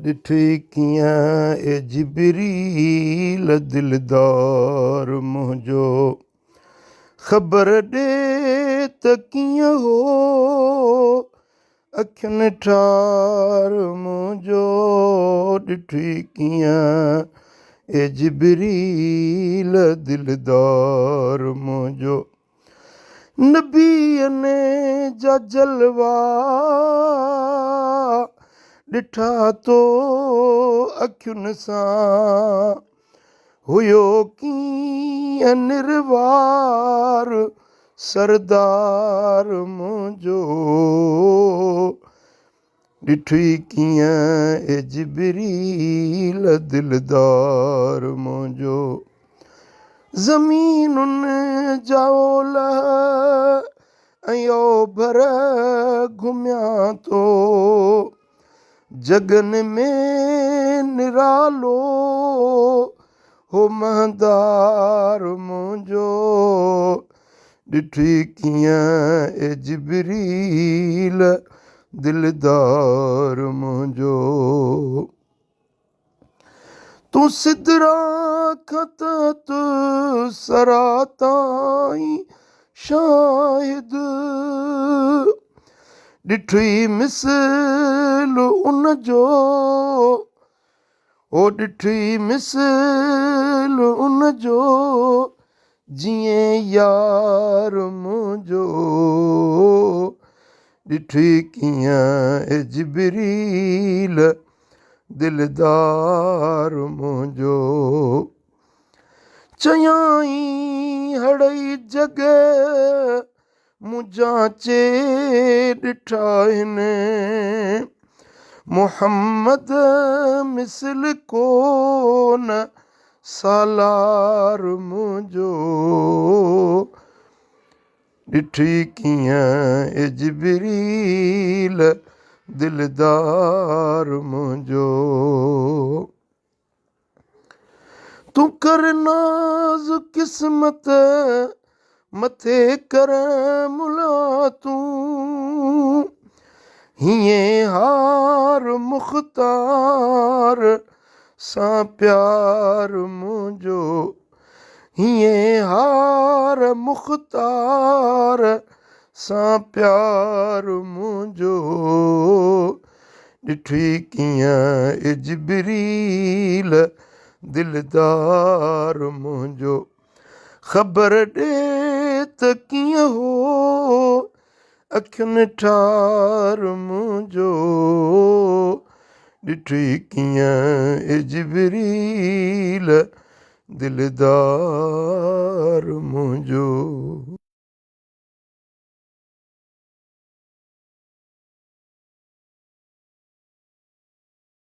ॾिठी कीअं ए जिबरील दिलदार मुंहिंजो ख़बर ॾे त कीअं हो अखियुनि ठार मुंहिंजो ॾिठी कीअं ए जिबरील दिलदार मुंहिंजो नबीअने जा जलवा ॾिठा तो अखियुनि सां हुयो कीअं निर्वार सरदार मुंहिंजो ॾिठी कीअं ए जिबरील दिलदार मुंहिंजो ज़मीनुनि जा ओलह ऐं ओभर घुमिया थो जगन में निरालो हो महदार मुंहिंजो ॾिठी कीअं ए जिबरील दिलदार मुंहिंजो तूं सिदरा खत सरा ताईं शाहिद ॾिठी मिसल उन जो ओ ॾिठी मिसल उन जो जीअं यार मुंहिंजो ॾिठी कीअं ए जिबरील दिलदार मुंहिंजो चयाई हड़ई जॻह मूं जाचे ॾिठा आहिनि मुहम्मद मिसल कोन सालार मुंहिंजो ॾिठी कीअं ए जिबरील दिलदार मुंहिंजो तूं कर नाज़ क़िस्मत मथे कर मुला तूं हीअं हार मुख़्तार सां प्यार मुंहिंजो हीअं हार मुख़्तार सां प्यार मुंहिंजो ॾिठी कीअं ए जिबरील दिलदार मुंहिंजो ख़बर ॾे त कीअं हो अखियुनि ठार मुंहिंजो ॾिठी कीअं ए जिबरील दिलदार मुंहिंजो